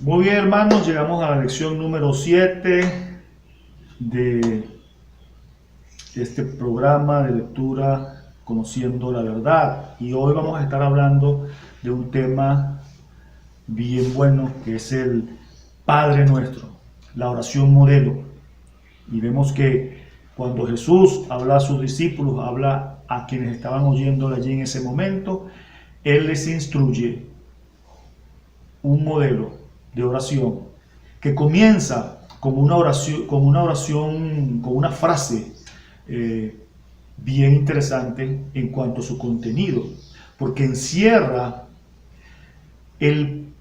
Muy bien, hermanos, llegamos a la lección número 7 de este programa de lectura Conociendo la Verdad. Y hoy vamos a estar hablando de un tema bien bueno que es el Padre Nuestro, la oración modelo. Y vemos que cuando Jesús habla a sus discípulos, habla a quienes estaban oyendo allí en ese momento, Él les instruye un modelo de oración que comienza con una frase bien interesante en cuanto a su contenido, porque encierra el,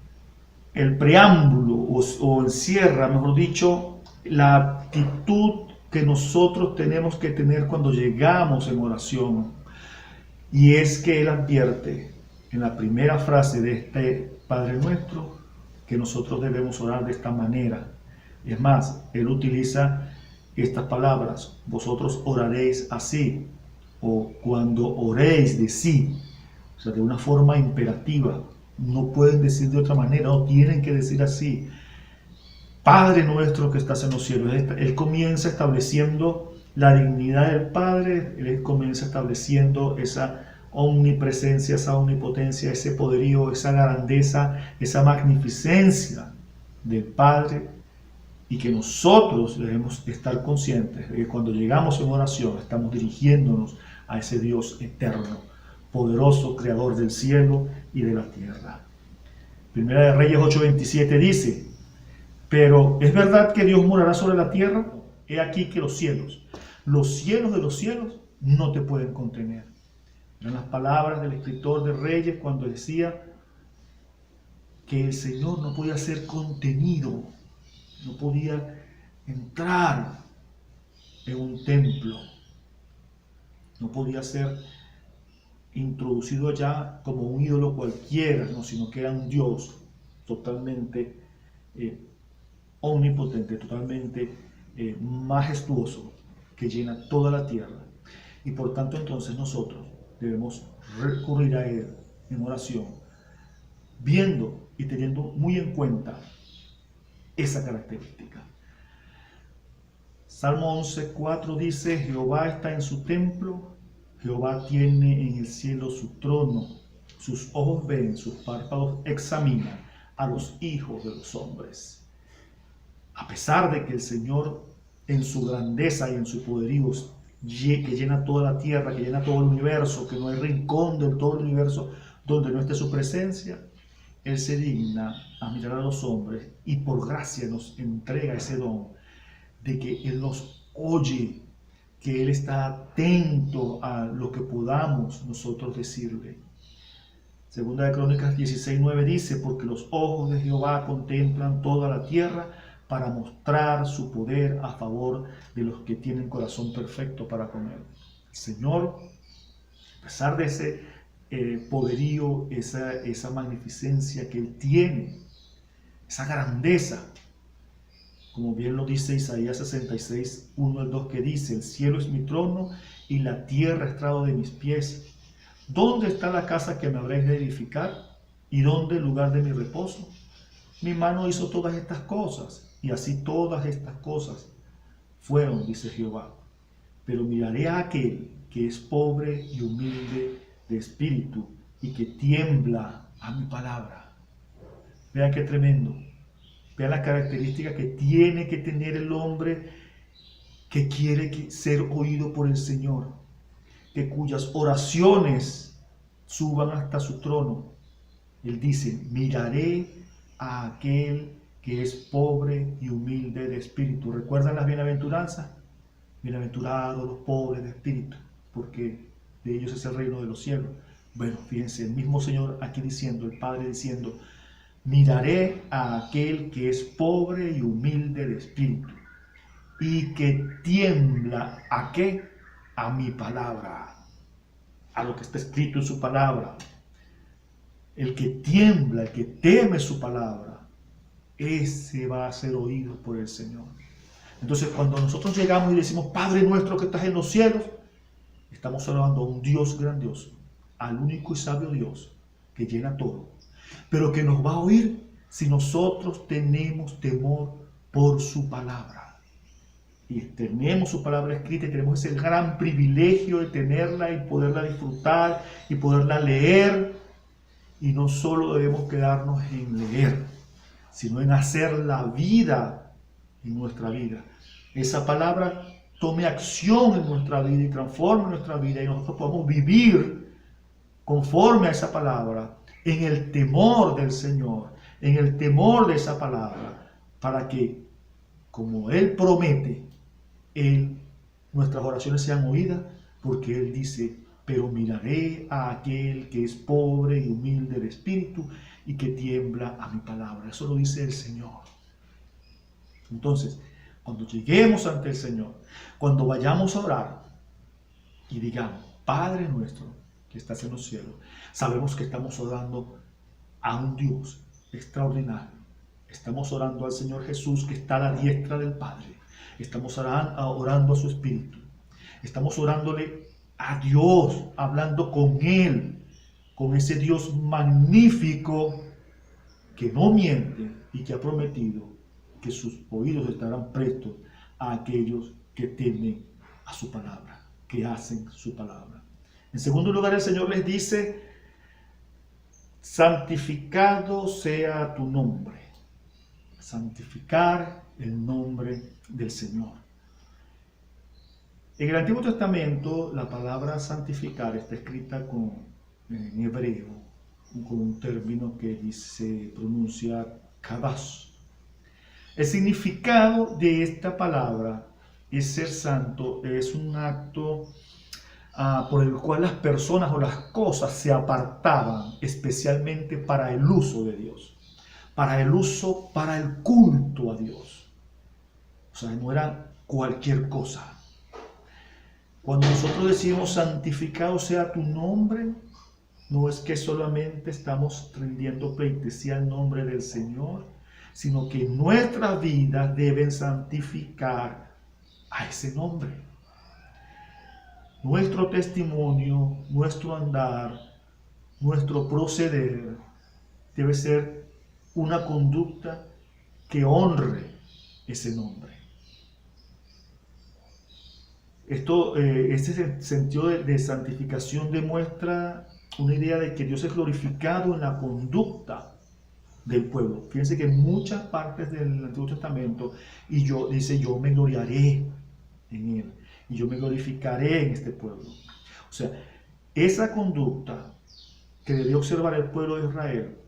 el preámbulo o encierra, mejor dicho, la actitud que nosotros tenemos que tener cuando llegamos en oración. Y es que él advierte en la primera frase de este Padre Nuestro que nosotros debemos orar de esta manera. Es más, él utiliza estas palabras: vosotros oraréis así, o cuando oréis de sí, o sea, de una forma imperativa. No pueden decir de otra manera, no tienen que decir así. Padre nuestro que estás en los cielos. Él comienza estableciendo la dignidad del Padre, Él comienza estableciendo esa omnipresencia, esa omnipotencia, ese poderío, esa grandeza, esa magnificencia del Padre, y que nosotros debemos estar conscientes de que cuando llegamos en oración estamos dirigiéndonos a ese Dios eterno, poderoso, creador del cielo y de la tierra. Primera de Reyes 8:27 dice: pero ¿es verdad que Dios morará sobre la tierra? He aquí que los cielos de los cielos, no te pueden contener. Eran las palabras del escritor de Reyes cuando decía que el Señor no podía ser contenido, no podía entrar en un templo, no podía ser introducido allá como un ídolo cualquiera, no, sino que era un Dios totalmente eh, omnipotente, totalmente majestuoso, que llena toda la tierra. Y por tanto entonces nosotros debemos recurrir a Él en oración, viendo y teniendo muy en cuenta esa característica. Salmo 11:4 dice: Jehová está en su templo, Jehová tiene en el cielo su trono, sus ojos ven, sus párpados examinan a los hijos de los hombres. A pesar de que el Señor en su grandeza y en su poderío, que llena toda la tierra, que llena todo el universo, que no hay rincón de todo el universo donde no esté su presencia, Él se digna a mirar a los hombres y por gracia nos entrega ese don de que Él nos oye, que Él está atento a lo que podamos nosotros decirle. Segunda de Crónicas 16:9 dice: porque los ojos de Jehová contemplan toda la tierra para mostrar su poder a favor de los que tienen corazón perfecto para con Él. El Señor, a pesar de ese poderío, esa magnificencia que Él tiene, esa grandeza, como bien lo dice Isaías 66:1-2, que dice: el cielo es mi trono y la tierra estrado de mis pies. ¿Dónde está la casa que me habréis de edificar? ¿Y dónde el lugar de mi reposo? Mi mano hizo todas estas cosas, y así todas estas cosas fueron, dice Jehová. Pero miraré a aquel que es pobre y humilde de espíritu, y que tiembla a mi palabra. Vean qué tremendo. Vean la característica que tiene que tener el hombre que quiere ser oído por el Señor, que cuyas oraciones suban hasta su trono. Él dice: miraré a aquel que es pobre y humilde de espíritu. ¿Recuerdan las bienaventuranzas? Bienaventurados los pobres de espíritu, porque de ellos es el reino de los cielos. Bueno, fíjense, el mismo Señor aquí diciendo, el Padre diciendo: miraré a aquel que es pobre y humilde de espíritu, y que tiembla, ¿a qué? A mi palabra, a lo que está escrito en su palabra. El que tiembla, el que teme su palabra, ese va a ser oído por el Señor. Entonces, cuando nosotros llegamos y decimos: Padre nuestro que estás en los cielos, estamos hablando a un Dios grandioso, al único y sabio Dios que llena todo, pero que nos va a oír si nosotros tenemos temor por su palabra. Y tenemos su palabra escrita y tenemos ese gran privilegio de tenerla y poderla disfrutar y poderla leer. Y no solo debemos quedarnos en leer, sino en hacer la vida en nuestra vida. Esa palabra tome acción en nuestra vida y transforme nuestra vida y nosotros podamos vivir conforme a esa palabra, en el temor del Señor, en el temor de esa palabra, para que, como Él promete, nuestras oraciones sean oídas, porque Él dice: pero miraré a aquel que es pobre y humilde de espíritu y que tiembla a mi palabra. Eso lo dice el Señor. Entonces, cuando lleguemos ante el Señor, cuando vayamos a orar y digamos: Padre nuestro que estás en los cielos, sabemos que estamos orando a un Dios extraordinario. Estamos orando al Señor Jesús, que está a la diestra del Padre. Estamos orando a su Espíritu. Estamos orándole a Dios, hablando con Él, con ese Dios magnífico que no miente y que ha prometido que sus oídos estarán prestos a aquellos que temen a su palabra, que hacen su palabra. En segundo lugar, el Señor les dice: santificado sea tu nombre. Santificar el nombre del Señor. En el Antiguo Testamento, la palabra santificar está escrita en hebreo, con un término que se pronuncia kadash. El significado de esta palabra es ser santo, es un acto por el cual las personas o las cosas se apartaban especialmente para el uso de Dios, para el culto a Dios. O sea, no era cualquier cosa. Cuando nosotros decimos santificado sea tu nombre, no es que solamente estamos rindiendo pleitesía al nombre del Señor, sino que nuestras vidas deben santificar a ese nombre. Nuestro testimonio, nuestro andar, nuestro proceder debe ser una conducta que honre ese nombre. Este sentido de santificación demuestra una idea de que Dios es glorificado en la conducta del pueblo. Fíjense que en muchas partes del Antiguo Testamento dice: yo me gloriaré en él y yo me glorificaré en este pueblo. O sea, esa conducta que debía observar el pueblo de Israel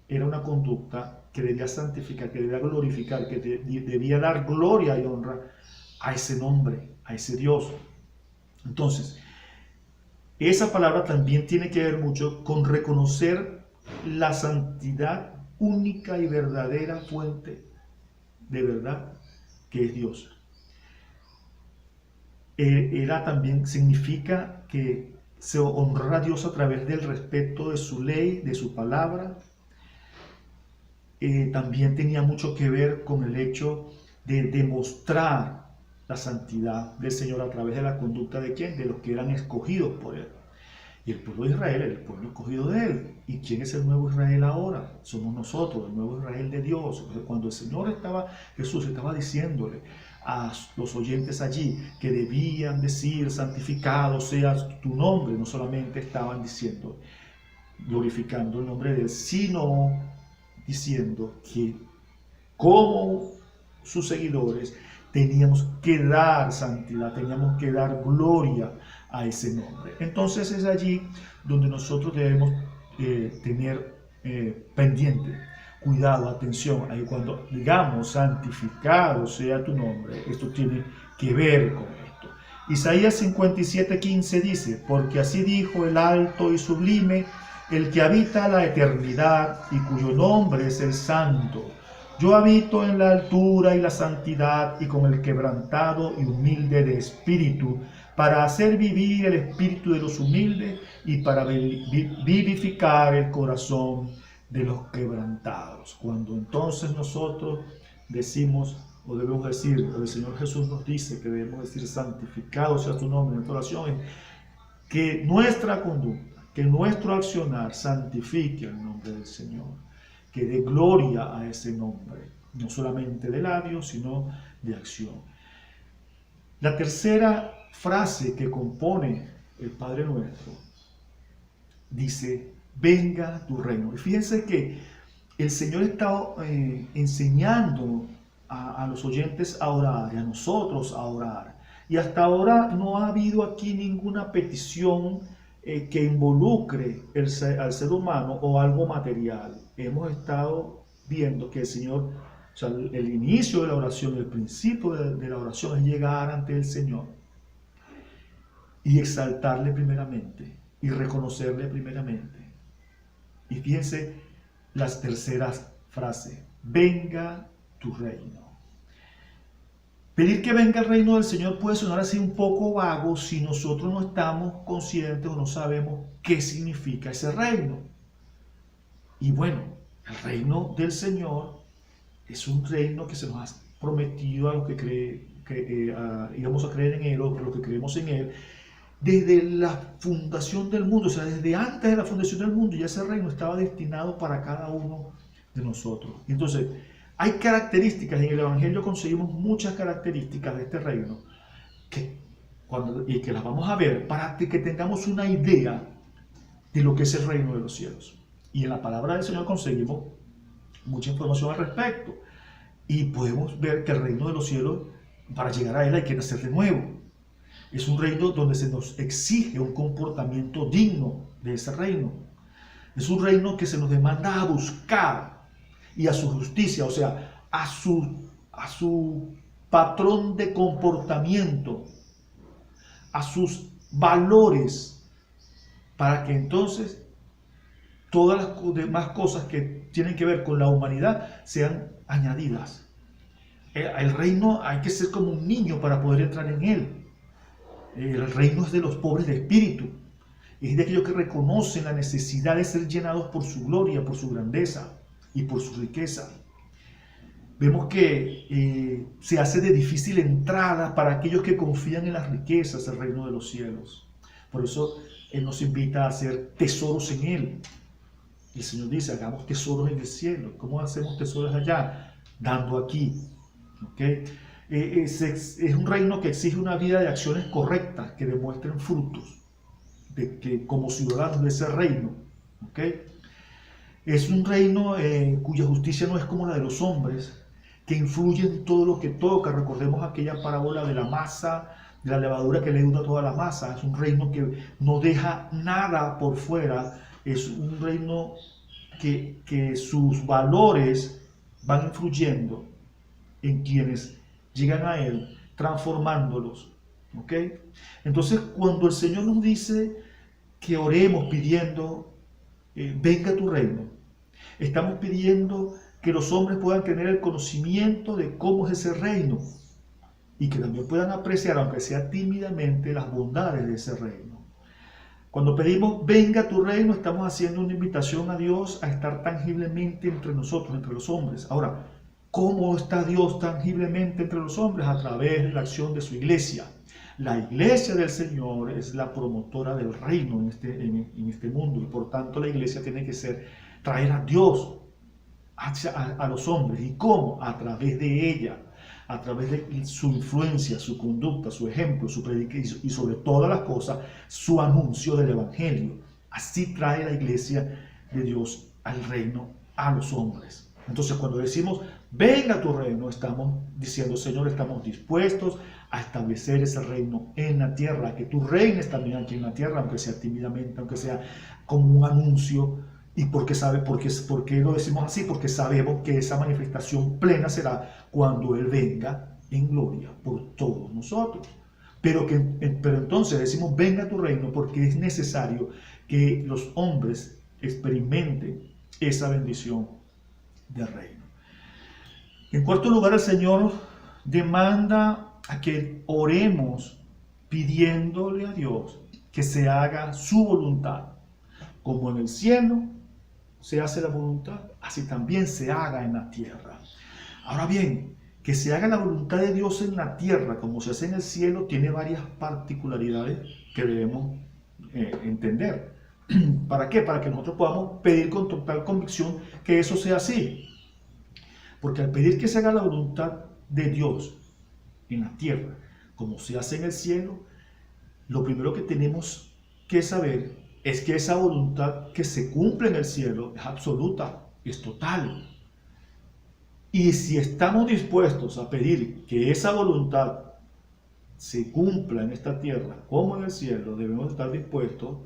era una conducta que debía santificar, que debía glorificar, que debía dar gloria y honra a ese nombre, a ese Dios. Entonces, esa palabra también tiene que ver mucho con reconocer la santidad única y verdadera fuente de verdad que es Dios. También significa que se honra a Dios a través del respeto de su ley, de su palabra. También tenía mucho que ver con el hecho de demostrar la santidad del Señor a través de la conducta de ¿quién? De los que eran escogidos por Él. Y el pueblo de Israel era el pueblo escogido de Él. ¿Y quién es el nuevo Israel ahora? Somos nosotros, el nuevo Israel de Dios. Entonces, cuando Jesús estaba diciéndole a los oyentes allí que debían decir: santificado sea tu nombre, no solamente estaban diciendo, glorificando el nombre de Él, sino diciendo que como sus seguidores teníamos que dar santidad, teníamos que dar gloria a ese nombre. Entonces es allí donde nosotros debemos tener pendiente, cuidado, atención. Ahí cuando digamos santificado sea tu nombre, esto tiene que ver con esto. Isaías 57:15 dice: porque así dijo el alto y sublime, el que habita la eternidad y cuyo nombre es el Santo. Yo habito en la altura y la santidad y con el quebrantado y humilde de espíritu, para hacer vivir el espíritu de los humildes y para vivificar el corazón de los quebrantados. Cuando entonces nosotros decimos, o debemos decir, o el Señor Jesús nos dice que debemos decir: santificado sea tu nombre, en nuestra oración, que nuestra conducta, que nuestro accionar santifique el nombre del Señor. que dé gloria a ese nombre, no solamente de labios, sino de acción. La tercera frase que compone el Padre Nuestro dice: venga tu reino. Y fíjense que el Señor está enseñando a los oyentes a orar y a nosotros a orar. Y hasta ahora no ha habido aquí ninguna petición que involucre al ser humano o algo material. Hemos estado viendo que el Señor, o sea, el inicio de la oración, el principio de la oración es llegar ante el Señor y exaltarle primeramente y reconocerle primeramente. Y fíjense las terceras frases: venga tu reino. Pedir que venga el reino del Señor puede sonar así un poco vago si nosotros no estamos conscientes o no sabemos qué significa ese reino. Y bueno, el reino del Señor es un reino que se nos ha prometido a los que íbamos a creer en Él, o a los que creemos en Él, desde la fundación del mundo. O sea, desde antes de la fundación del mundo ya ese reino estaba destinado para cada uno de nosotros. Entonces, hay características, en el Evangelio conseguimos muchas características de este reino y que las vamos a ver para que tengamos una idea de lo que es el reino de los cielos. Y en la palabra del Señor conseguimos mucha información al respecto. Y podemos ver que el reino de los cielos, para llegar a él hay que nacer de nuevo. Es un reino donde se nos exige un comportamiento digno de ese reino. Es un reino que se nos demanda a buscar y a su justicia, o sea, a su patrón de comportamiento, a sus valores, para que entonces todas las demás cosas que tienen que ver con la humanidad sean añadidas. El reino hay que ser como un niño para poder entrar en él. El reino es de los pobres de espíritu, es de aquellos que reconocen la necesidad de ser llenados por su gloria, por su grandeza y por su riqueza. Vemos que se hace de difícil entrada para aquellos que confían en las riquezas del reino de los cielos. Por eso Él nos invita a hacer tesoros en Él. El Señor dice: hagamos tesoros en el cielo. ¿Cómo hacemos tesoros allá? Dando aquí. ¿Okay? Es un reino que exige una vida de acciones correctas que demuestren frutos como ciudadanos de ese reino. ¿Okay? Es un reino cuya justicia no es como la de los hombres, que influye en todo lo que toca. Recordemos aquella parábola de la masa, de la levadura que leuda toda la masa. Es un reino que no deja nada por fuera. Es un reino que sus valores van influyendo en quienes llegan a él, transformándolos. ¿Ok? Entonces, cuando el Señor nos dice que oremos pidiendo venga tu reino, estamos pidiendo que los hombres puedan tener el conocimiento de cómo es ese reino y que también puedan apreciar, aunque sea tímidamente, las bondades de ese reino. Cuando pedimos venga tu reino, estamos haciendo una invitación a Dios a estar tangiblemente entre nosotros, entre los hombres. Ahora, ¿cómo está Dios tangiblemente entre los hombres? A través de la acción de su iglesia. La iglesia del Señor es la promotora del reino en este mundo, y por tanto la iglesia tiene que traer a Dios a los hombres. ¿Y cómo? A través de ella, a través de su influencia, su conducta, su ejemplo, su predicación y sobre todas las cosas, su anuncio del Evangelio. Así trae la iglesia de Dios al reino a los hombres. Entonces, cuando decimos venga tu reino, estamos diciendo: Señor, estamos dispuestos a establecer ese reino en la tierra, que tú reines también aquí en la tierra, aunque sea tímidamente, aunque sea como un anuncio. ¿Y por qué lo decimos así? Porque sabemos que esa manifestación plena será cuando Él venga en gloria por todos nosotros. Pero entonces decimos venga tu reino porque es necesario que los hombres experimenten esa bendición del reino. En cuarto lugar, el Señor demanda a que oremos pidiéndole a Dios que se haga su voluntad. Como en el cielo se hace la voluntad, así también se haga en la tierra. Ahora bien, que se haga la voluntad de Dios en la tierra como se hace en el cielo tiene varias particularidades que debemos entender. ¿Para qué? Para que nosotros podamos pedir con total convicción que eso sea así. Porque al pedir que se haga la voluntad de Dios en la tierra, como se hace en el cielo, lo primero que tenemos que saber es que esa voluntad que se cumple en el cielo es absoluta, es total. Y si estamos dispuestos a pedir que esa voluntad se cumpla en esta tierra como en el cielo, debemos estar dispuestos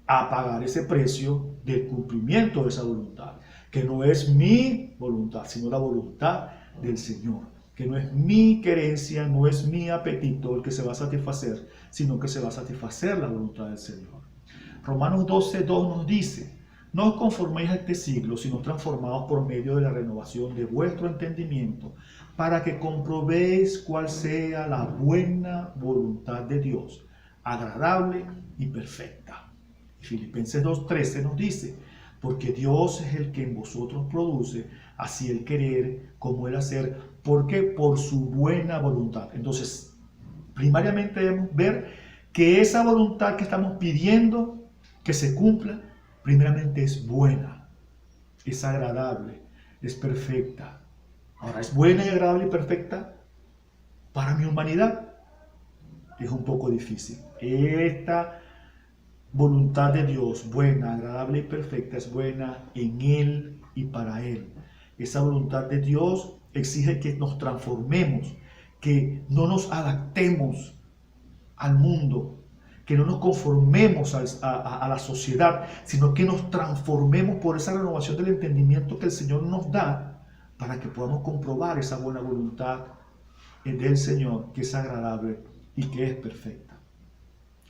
a pagar ese precio del cumplimiento de esa voluntad, que no es mi voluntad, sino la voluntad del Señor, que no es mi querencia, no es mi apetito el que se va a satisfacer, sino que se va a satisfacer la voluntad del Señor. Romanos 12:2 nos dice: no os conforméis a este siglo, sino transformados por medio de la renovación de vuestro entendimiento, para que comprobéis cuál sea la buena voluntad de Dios, agradable y perfecta. Filipenses 2:13 nos dice: porque Dios es el que en vosotros produce así el querer como el hacer, porque por su buena voluntad. Entonces, primariamente debemos ver que esa voluntad que estamos pidiendo que se cumpla, primeramente es buena, es agradable, es perfecta. Ahora, ¿es buena y agradable y perfecta para mi humanidad? Es un poco difícil. Esta voluntad de Dios, buena, agradable y perfecta, es buena en Él y para Él. Esa voluntad de Dios exige que nos transformemos, que no nos adaptemos al mundo, que no nos conformemos a la sociedad, sino que nos transformemos por esa renovación del entendimiento que el Señor nos da para que podamos comprobar esa buena voluntad del Señor, que es agradable y que es perfecta.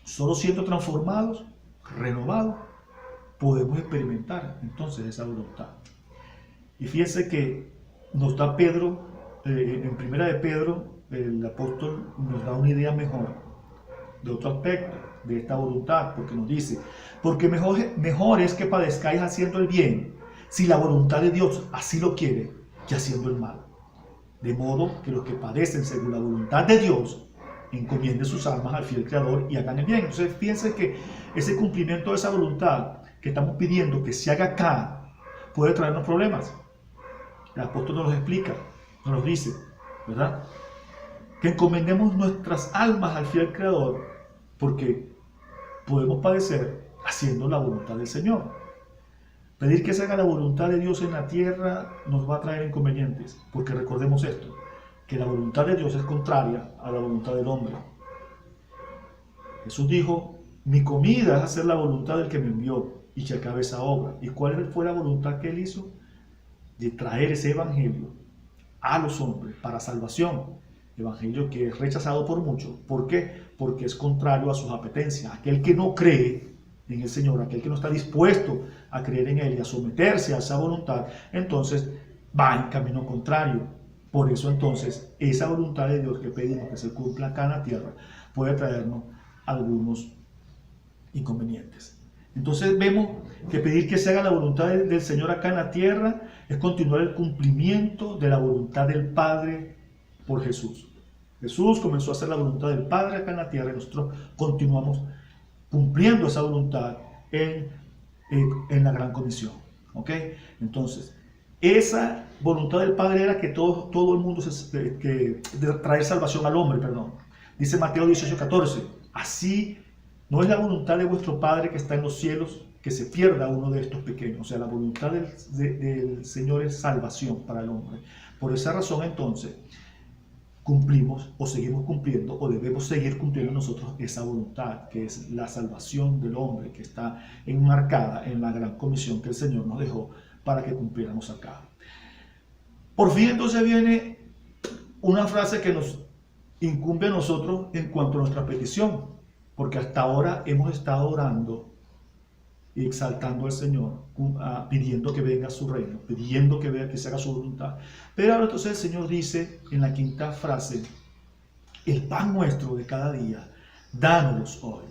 Solo siendo transformados, renovados, podemos experimentar entonces esa voluntad. Y fíjense que nos da Pedro, en primera de Pedro, el apóstol nos da una idea mejor de otro aspecto de esta voluntad, porque nos dice: porque mejor es que padezcáis haciendo el bien, si la voluntad de Dios así lo quiere, que haciendo el mal. De modo que los que padecen según la voluntad de Dios encomienden sus almas al fiel Creador y hagan el bien. Entonces fíjense que ese cumplimiento de esa voluntad que estamos pidiendo que se haga acá puede traernos problemas. El apóstol nos lo explica, nos lo dice, ¿verdad? Que encomendemos nuestras almas al fiel Creador, porque podemos padecer haciendo la voluntad del Señor. Pedir que se haga la voluntad de Dios en la tierra nos va a traer inconvenientes, porque recordemos esto, que la voluntad de Dios es contraria a la voluntad del hombre. Jesús dijo: mi comida es hacer la voluntad del que me envió y que acabe esa obra. ¿Y cuál fue la voluntad que Él hizo? De traer ese evangelio a los hombres para salvación. Evangelio que es rechazado por muchos. ¿Por qué? Porque es contrario a sus apetencias. Aquel que no cree en el Señor, aquel que no está dispuesto a creer en Él y a someterse a esa voluntad, entonces va en camino contrario. Por eso entonces esa voluntad de Dios que pedimos que se cumpla acá en la tierra puede traernos algunos inconvenientes. Entonces vemos que pedir que se haga la voluntad del Señor acá en la tierra es continuar el cumplimiento de la voluntad del Padre por Jesús. Jesús comenzó a hacer la voluntad del Padre acá en la tierra y nosotros continuamos cumpliendo esa voluntad en la gran comisión. ¿Ok? Entonces, esa voluntad del Padre era que todo el mundo de traer salvación al hombre, perdón. Dice Mateo 18:14, así no es la voluntad de vuestro Padre que está en los cielos que se pierda uno de estos pequeños. O sea, la voluntad del Señor es salvación para el hombre. Por esa razón, entonces, cumplimos o seguimos cumpliendo o debemos seguir cumpliendo nosotros esa voluntad que es la salvación del hombre, que está enmarcada en la gran comisión que el Señor nos dejó para que cumpliéramos acá. Por fin entonces viene una frase que nos incumbe a nosotros en cuanto a nuestra petición, porque hasta ahora hemos estado orando y exaltando al Señor, pidiendo que venga su reino, pidiendo que se haga su voluntad. Pero ahora entonces el Señor dice en la quinta frase: el pan nuestro de cada día, dánoslo hoy.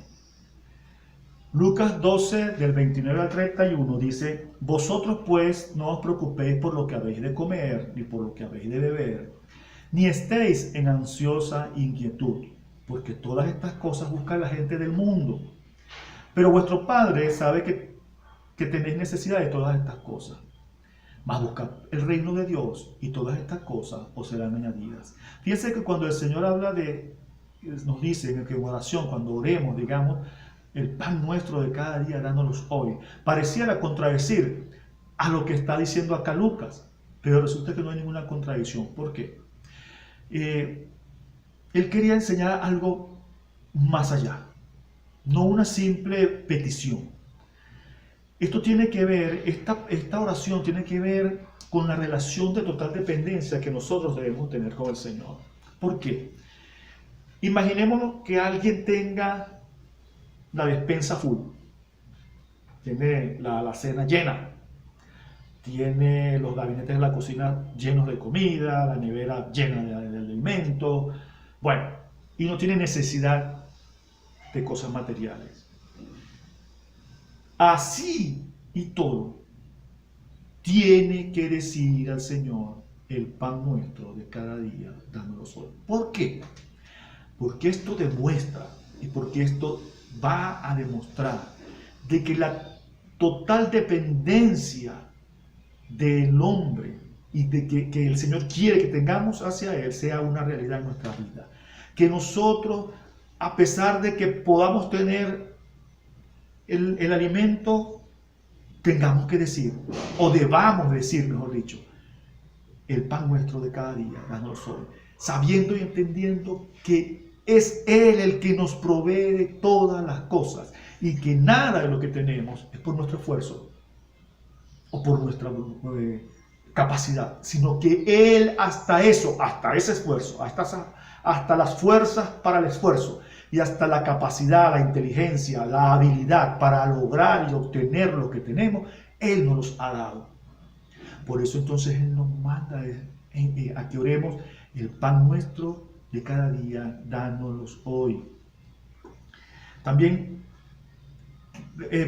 Lucas 12, del 29 al 31 dice: vosotros pues no os preocupéis por lo que habéis de comer, ni por lo que habéis de beber, ni estéis en ansiosa inquietud, porque todas estas cosas busca la gente del mundo. Pero vuestro Padre sabe que tenéis necesidad de todas estas cosas. Mas buscad el reino de Dios y todas estas cosas os serán añadidas. Fíjense que cuando el Señor habla nos dice que en oración, cuando oremos, digamos, el pan nuestro de cada día, dándonos hoy, pareciera contradecir a lo que está diciendo acá Lucas, pero resulta que no hay ninguna contradicción. ¿Por qué? Él quería enseñar algo más allá, no una simple petición. Esto tiene que ver, esta oración tiene que ver con la relación de total dependencia que nosotros debemos tener con el Señor. ¿Por qué? Imaginémonos que alguien tenga la despensa full, tiene la alacena llena, tiene los gabinetes de la cocina llenos de comida, la nevera llena de alimentos, bueno, y no tiene necesidad de cosas materiales. Así y todo, tiene que decir al Señor: el pan nuestro de cada día, dámonos hoy. ¿Por qué? Porque esto demuestra y porque esto va a demostrar de que la total dependencia del hombre y de que el Señor quiere que tengamos hacia Él sea una realidad en nuestra vida. Que nosotros, a pesar de que podamos tener el alimento, tengamos que decir, o debamos decir, mejor dicho, el pan nuestro de cada día, danos hoy, sabiendo y entendiendo que es Él el que nos provee de todas las cosas y que nada de lo que tenemos es por nuestro esfuerzo o por nuestra capacidad, sino que Él hasta eso, hasta ese esfuerzo, hasta las fuerzas para el esfuerzo y hasta la capacidad, la inteligencia, la habilidad para lograr y obtener lo que tenemos, Él nos los ha dado. Por eso entonces Él nos manda a que oremos: el pan nuestro de cada día, dánoslos hoy. También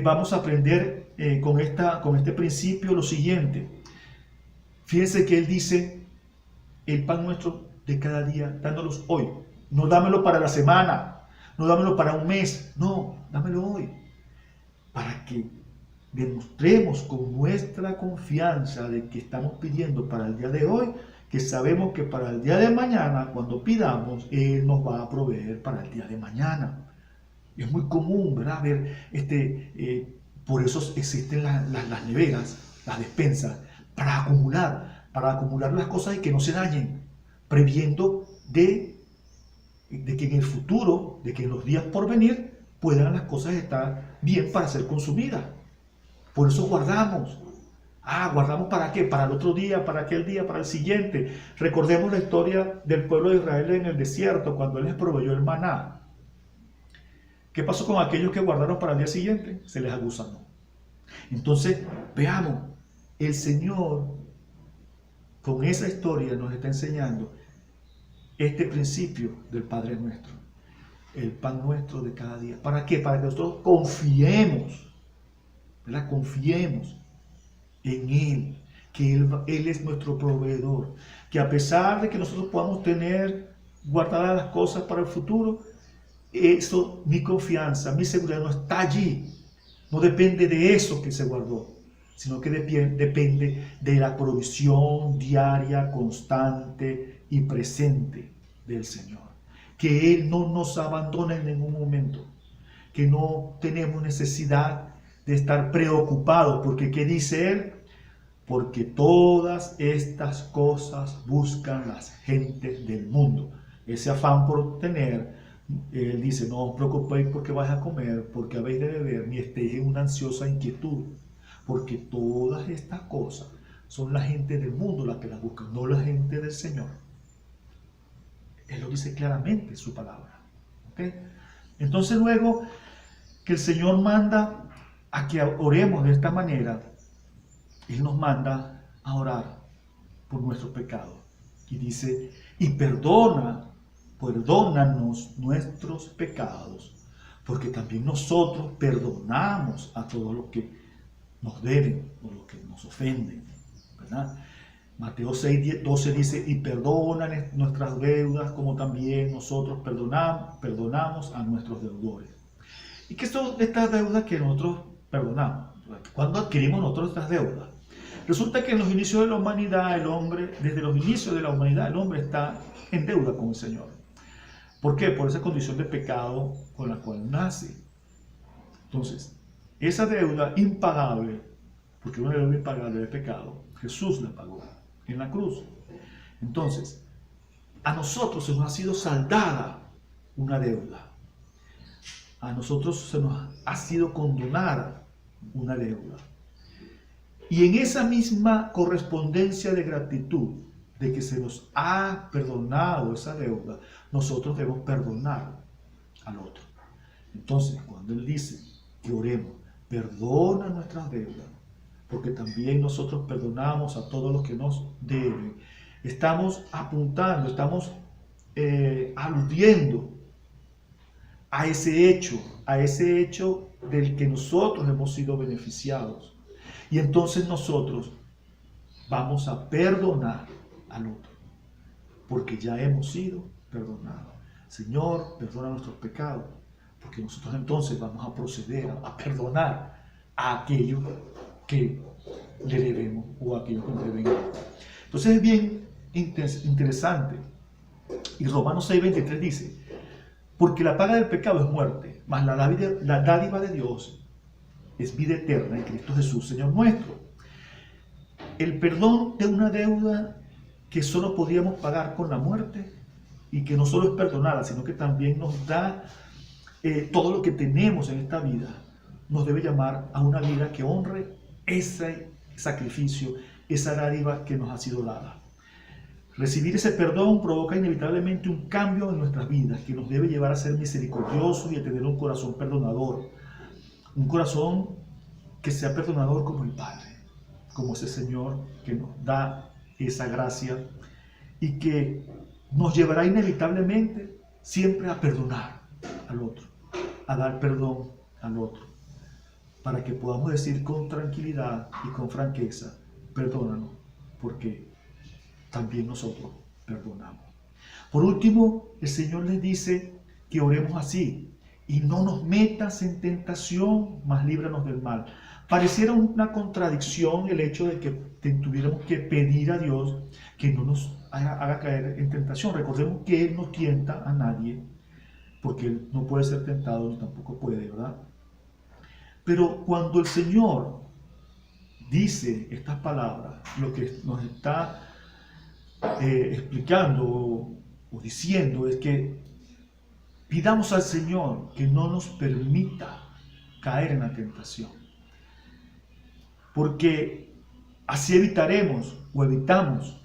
vamos a aprender con este principio lo siguiente. Fíjense que Él dice: el pan nuestro de cada día, dándolos hoy. No dámelo para la semana, no dámelo para un mes, no, dámelo hoy. Para que demostremos con nuestra confianza de que estamos pidiendo para el día de hoy, que sabemos que para el día de mañana, cuando pidamos, Él nos va a proveer para el día de mañana. Es muy común, ¿verdad? Ver, por eso existen las neveras, las despensas, para acumular las cosas y que no se dañen, previendo de que en el futuro, de que en los días por venir, puedan las cosas estar bien para ser consumidas. Por eso guardamos. ¿Guardamos para qué? Para el otro día, para aquel día, para el siguiente. Recordemos la historia del pueblo de Israel en el desierto, cuando Él les proveyó el maná. ¿Qué pasó con aquellos que guardaron para el día siguiente? Se les agusanó. Entonces, veamos, el Señor con esa historia nos está enseñando este principio del Padre nuestro, el pan nuestro de cada día. ¿Para qué? Para que nosotros confiemos, ¿verdad? Confiemos en Él, que Él es nuestro proveedor, que a pesar de que nosotros podamos tener guardadas las cosas para el futuro, eso, mi confianza, mi seguridad no está allí, no depende de eso que se guardó, sino que depende de la provisión diaria, constante y presente del Señor. Que Él no nos abandone en ningún momento, que no tenemos necesidad de estar preocupados, porque ¿qué dice Él? Porque todas estas cosas buscan las gentes del mundo. Ese afán por tener, Él dice: no os preocupéis porque vais a comer, porque habéis de beber, ni estéis en una ansiosa inquietud, porque todas estas cosas son la gente del mundo las que las buscan, no la gente del Señor. Él lo dice claramente en su palabra. ¿Okay? Entonces, luego que el Señor manda a que oremos de esta manera, Él nos manda a orar por nuestros pecados. Y dice: y perdónanos nuestros pecados, porque también nosotros perdonamos a todos los que nos deben o los que nos ofenden, ¿verdad? Mateo 6:12 dice: y perdonan nuestras deudas como también nosotros perdonamos a nuestros deudores. ¿Y qué son estas deudas que nosotros perdonamos? ¿Cuándo adquirimos nosotros estas deudas? Resulta que en los inicios de la humanidad, el hombre, desde los inicios de la humanidad, el hombre está en deuda con el Señor. ¿Por qué? Por esa condición de pecado con la cual nace. Entonces, esa deuda impagable, porque una deuda impagable de pecado, Jesús la pagó en la cruz. Entonces, a nosotros se nos ha sido saldada una deuda. A nosotros se nos ha sido condonada una deuda. Y en esa misma correspondencia de gratitud, de que se nos ha perdonado esa deuda, nosotros debemos perdonar al otro. Entonces, cuando Él dice que oremos, perdona nuestras deudas, porque también nosotros perdonamos a todos los que nos deben, estamos apuntando, estamos aludiendo a ese hecho del que nosotros hemos sido beneficiados. Y entonces nosotros vamos a perdonar al otro, porque ya hemos sido perdonados. Señor, perdona nuestros pecados, porque nosotros entonces vamos a proceder a perdonar a aquellos que le debemos o a aquellos que nos deben. Entonces es bien interesante. Y Romanos 6:23 dice, porque la paga del pecado es muerte, mas la dádiva de Dios es vida eterna en Cristo Jesús, Señor nuestro. El perdón de una deuda que solo podíamos pagar con la muerte y que no solo es perdonada, sino que también nos da todo lo que tenemos en esta vida, nos debe llamar a una vida que honre ese sacrificio, esa dádiva que nos ha sido dada. Recibir ese perdón provoca inevitablemente un cambio en nuestras vidas que nos debe llevar a ser misericordiosos y a tener un corazón perdonador. Un corazón que sea perdonador como el Padre, como ese Señor que nos da esa gracia y que nos llevará inevitablemente siempre a perdonar al otro, a dar perdón al otro, para que podamos decir con tranquilidad y con franqueza, perdónanos, porque también nosotros perdonamos. Por último, el Señor les dice que oremos así: y no nos metas en tentación, mas líbranos del mal. Pareciera una contradicción el hecho de que tuviéramos que pedir a Dios que no nos haga caer en tentación. Recordemos que Él no tienta a nadie, porque Él no puede ser tentado ni tampoco puede, ¿verdad? Pero cuando el Señor dice estas palabras, lo que nos está explicando o diciendo es que pidamos al Señor que no nos permita caer en la tentación, porque así evitaremos o evitamos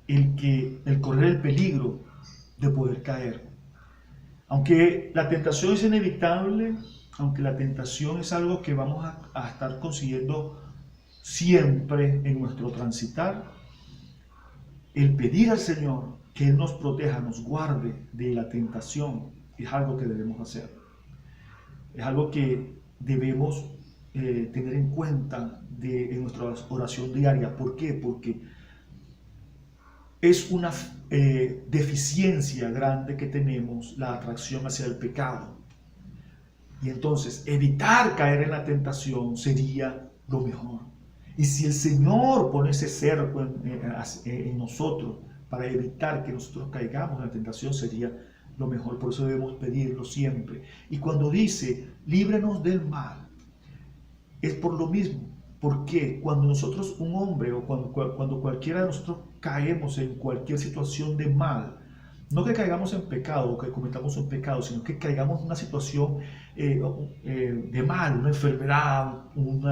el correr el peligro de poder caer. Aunque la tentación es inevitable, aunque la tentación es algo que vamos a estar consiguiendo siempre en nuestro transitar, el pedir al Señor que Él nos proteja, nos guarde de la tentación, es algo que debemos hacer. Es algo que debemos tener en cuenta en nuestra oración diaria. ¿Por qué? Porque es una deficiencia grande que tenemos, la atracción hacia el pecado. Y entonces evitar caer en la tentación sería lo mejor. Y si el Señor pone ese cerco en nosotros para evitar que nosotros caigamos en la tentación, sería lo mejor. Por eso debemos pedirlo siempre. Y cuando dice, líbranos del mal, es por lo mismo. Porque cuando nosotros, un hombre, o cuando cualquiera de nosotros caemos en cualquier situación de mal, no que caigamos en pecado o que cometamos un pecado, sino que caigamos en una situación de mal, una enfermedad, un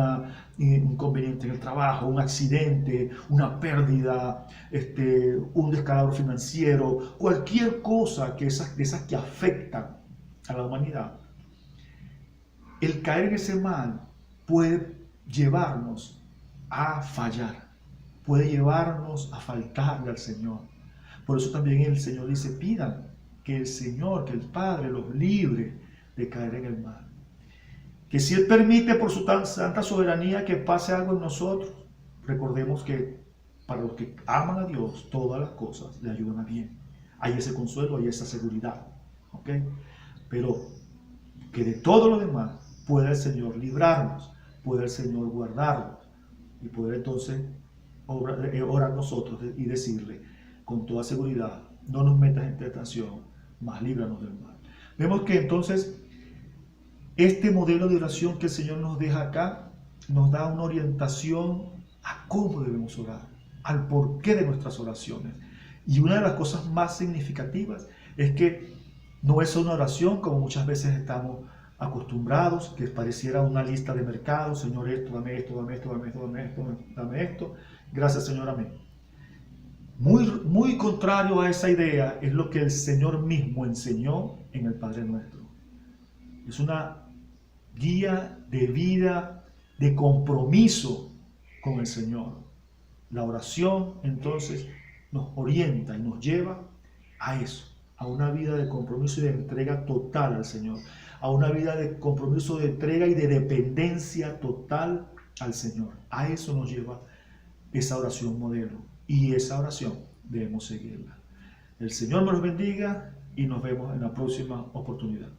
inconveniente en el trabajo, un accidente, una pérdida, un descalabro financiero, cualquier cosa de esas que afectan a la humanidad. El caer en ese mal puede llevarnos a fallar, puede llevarnos a faltarle al Señor. Por eso también el Señor dice, pidan que el Señor, que el Padre los libre de caer en el mal. Que si Él permite por su tan santa soberanía que pase algo en nosotros, recordemos que para los que aman a Dios, todas las cosas le ayudan a bien. Hay ese consuelo, hay esa seguridad. ¿Okay? Pero que de todo lo demás pueda el Señor librarnos, pueda el Señor guardarnos y poder entonces orar nosotros y decirle con toda seguridad, no nos metas en tentación, mas líbranos del mal. Vemos que entonces este modelo de oración que el Señor nos deja acá nos da una orientación a cómo debemos orar, al porqué de nuestras oraciones. Y una de las cosas más significativas es que no es una oración como muchas veces estamos acostumbrados, que pareciera una lista de mercado: Señor, esto, dame esto, dame esto, dame esto, dame esto, dame esto. Gracias, Señor, amén. Muy contrario a esa idea es lo que el Señor mismo enseñó en el Padre Nuestro. Es una guía de vida, de compromiso con el Señor. La oración entonces nos orienta y nos lleva a eso, a una vida de compromiso y de entrega total al Señor, a una vida de compromiso, de entrega y de dependencia total al Señor. A eso nos lleva esa oración modelo, y esa oración debemos seguirla. El Señor nos bendiga y nos vemos en la próxima oportunidad.